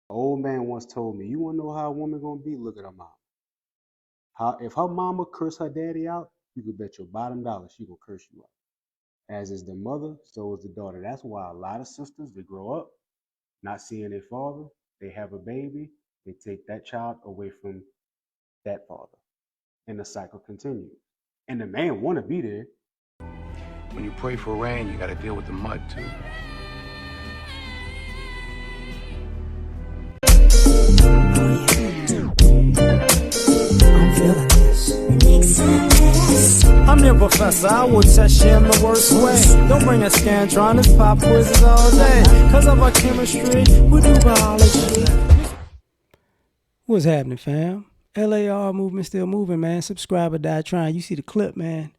An old man once told me, "You want to know how a woman gonna be? Look at her mom. How if her mama curse her daddy out, you could bet your bottom dollar she gonna curse you out. As is the mother, so is the daughter. That's why a lot of sisters they grow up not seeing their father. They have a baby. They take that child away from that father, and the cycle continues. And the man want to be there. When you pray for rain, you got to deal with the mud too. I'm feeling this. I'm your professor, I will test you in the worst way. Don't bring a scantron, it's pop quizzes all day. Cause of our chemistry, we do biology. What's happening, fam? L.A.R. movement still moving, man. Subscribe or die trying. You see the clip, man.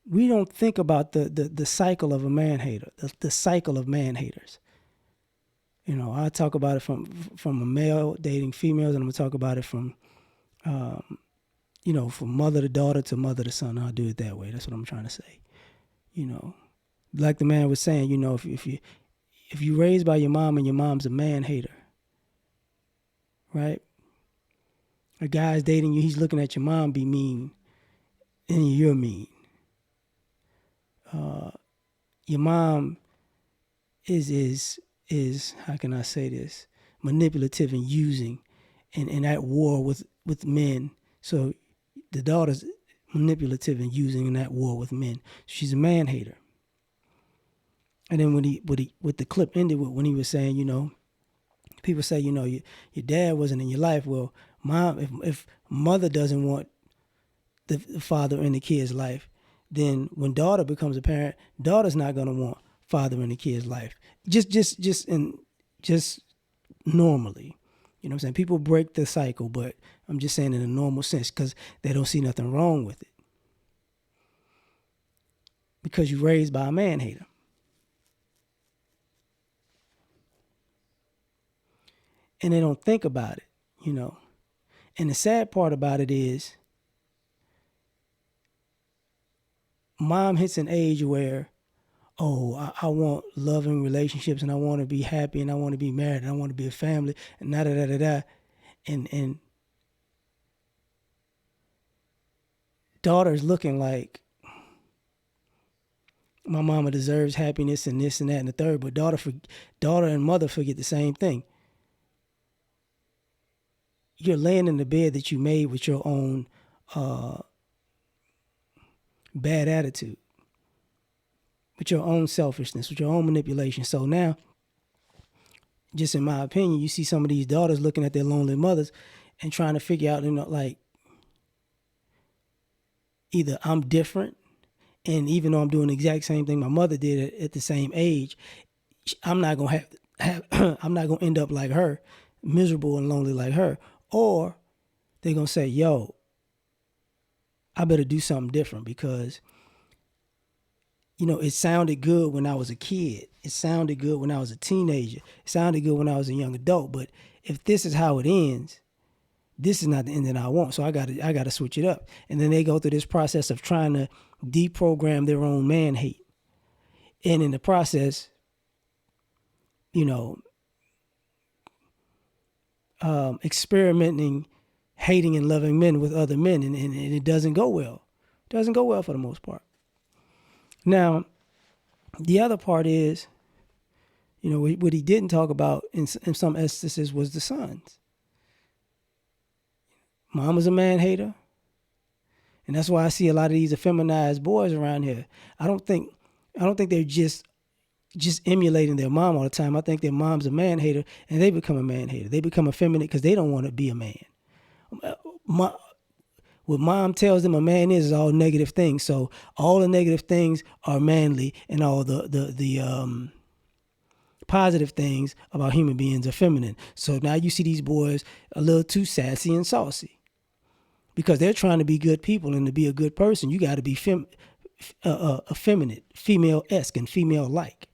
We don't think about the cycle of a man hater, the cycle of man haters. You know, I talk about it from a male dating females, and I'm gonna talk about it from, from mother to daughter to mother to son. I'll do it that way. That's what I'm trying to say. You know, like the man was saying, you know, if you raised by your mom and your mom's a man hater, right? A guy's dating you, he's looking at your mom be mean, and you're mean. Your mom is how can I say this, manipulative and using, and at war with men. So the daughter's manipulative and using and at war with men. She's a man hater. And then what the clip ended with, when he was saying, you know, people say, you know, your dad wasn't in your life. Well, mom, if mother doesn't want the father in the kid's life, then when daughter becomes a parent, daughter's not gonna want father in the kid's life. Just normally. You know what I'm saying? People break the cycle, but I'm just saying in a normal sense because they don't see nothing wrong with it. Because you're raised by a man hater. And they don't think about it, you know. And the sad part about it is mom hits an age where, oh, I want loving relationships and I want to be happy and I want to be married and I want to be a family and da da da da da. And daughter's looking like my mama deserves happiness and this and that and the third, but daughter and mother forget the same thing. You're laying in the bed that you made with your own bad attitude, with your own selfishness, with your own manipulation. So now, just in my opinion, you see some of these daughters looking at their lonely mothers and trying to figure out, you know, like, either I'm different, and even though I'm doing the exact same thing my mother did at the same age, I'm not gonna have I'm not gonna end up like her, miserable and lonely like her. Or they're gonna say, yo, I better do something different because, you know, it sounded good when I was a kid. It sounded good when I was a teenager. It sounded good when I was a young adult. But if this is how it ends, this is not the end that I want. So I gotta switch it up. And then they go through this process of trying to deprogram their own man hate. And in the process, you know, experimenting, hating and loving men with other men, and it doesn't go well. It doesn't go well for the most part. Now, the other part is, you know, what he didn't talk about in some instances was the sons. Mom was a man hater, and that's why I see a lot of these effeminized boys around here. I don't think they're just emulating their mom all the time. I think their mom's a man hater, and they become a man hater. They become effeminate because they don't want to be a man. What mom tells them a man is all negative things. So all the negative things are manly, and all the positive things about human beings are feminine. So now you see these boys a little too sassy and saucy because they're trying to be good people, and to be a good person, you got to be effeminate, female-esque, and female-like.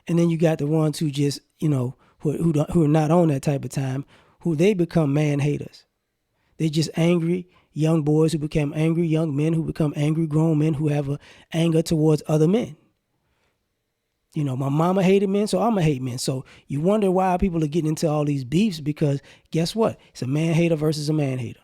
And then you got the ones who just, you know, who are not on that type of time, who they become man haters. They just angry. young boys who become angry, young men who become angry, grown men who have anger towards other men. My mama hated men, so I'ma hate men. So you wonder why people are getting into all these beefs, because guess what? It's a man hater versus a man hater.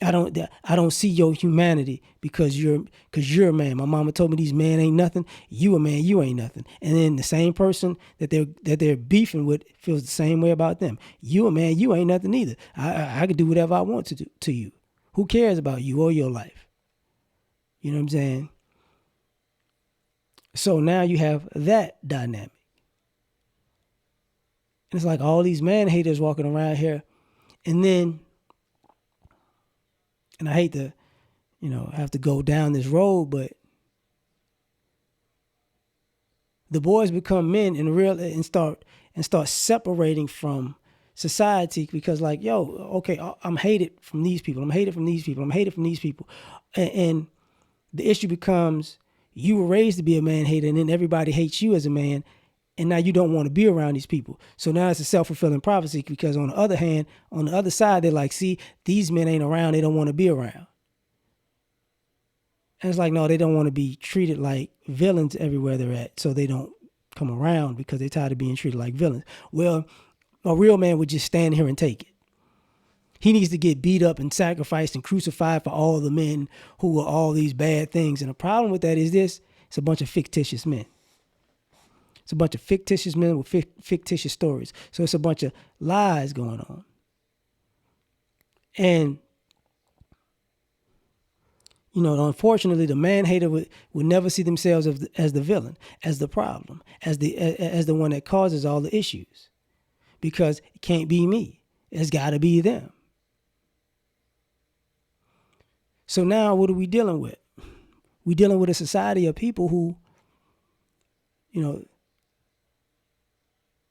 I don't see your humanity because you're a man. My mama told me these men ain't nothing. You a man, you ain't nothing. And then the same person that they're beefing with feels the same way about them. You a man, you ain't nothing either. I could do whatever I want to do to you. Who cares about you or your life? You know what I'm saying? So now you have that dynamic. And it's like all these man haters walking around here. And I hate to, have to go down this road, but the boys become men and start separating from society, because like, yo, okay, I'm hated from these people. I'm hated from these people. I'm hated from these people. And the issue becomes, you were raised to be a man hater, and then everybody hates you as a man, and now you don't want to be around these people. So now it's a self-fulfilling prophecy, because on the other hand, on the other side, they're like, see, these men ain't around, they don't want to be around. And it's like, no, they don't want to be treated like villains everywhere they're at, so they don't come around because they're tired of being treated like villains. Well, a real man would just stand here and take it. He needs to get beat up and sacrificed and crucified for all the men who are all these bad things. And the problem with that is this: it's a bunch of fictitious men. It's a bunch of fictitious men with fictitious stories. So it's a bunch of lies going on. And, unfortunately, the man hater would never see themselves as the villain, as the problem, as the one that causes all the issues. Because it can't be me. It's got to be them. So now what are we dealing with? We're dealing with a society of people who,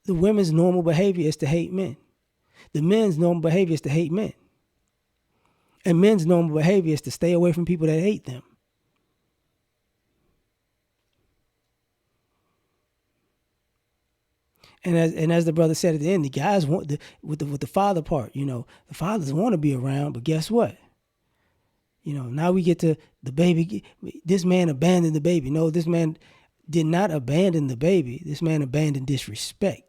the women's normal behavior is to hate men. The men's normal behavior is to hate men. And men's normal behavior is to stay away from people that hate them. And as the brother said at the end, the guys want with the father part, the fathers want to be around, but guess what? Now we get to the baby. This man abandoned the baby. No, this man did not abandon the baby. This man abandoned disrespect.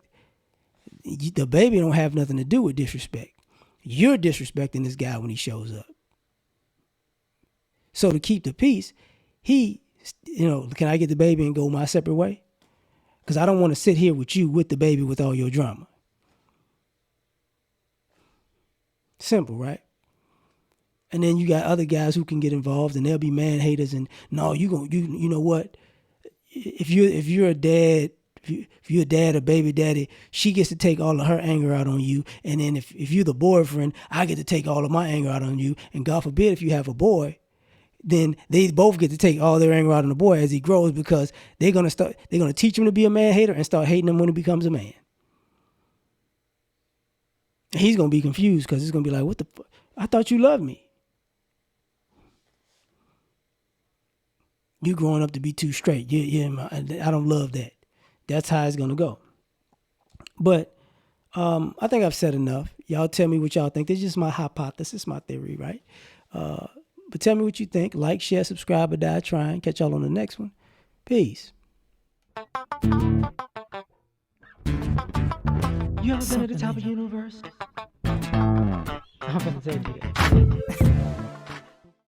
The baby don't have nothing to do with disrespect. You're disrespecting this guy when he shows up. So to keep the peace, can I get the baby and go my separate way? Because I don't want to sit here with you with the baby with all your drama. Simple, right? And then you got other guys who can get involved, and they'll be man haters. And no, you know what? If you're a dad, if you're a dad or baby daddy, she gets to take all of her anger out on you. And then if you're the boyfriend, I get to take all of my anger out on you. And God forbid if you have a boy, then they both get to take all their anger out on the boy as he grows, because they're gonna teach him to be a man hater and start hating him when he becomes a man. And he's gonna be confused, because it's gonna be like, what the fuck? I thought you loved me. You growing up to be too straight. I don't love that. That's how it's going to go. But I think I've said enough. Y'all tell me what y'all think. This is just my hypothesis, my theory, right? But tell me what you think. Like, share, subscribe, or die trying. Catch y'all on the next one. Peace. You ever been at the top of the universe? I'm going to tell you that.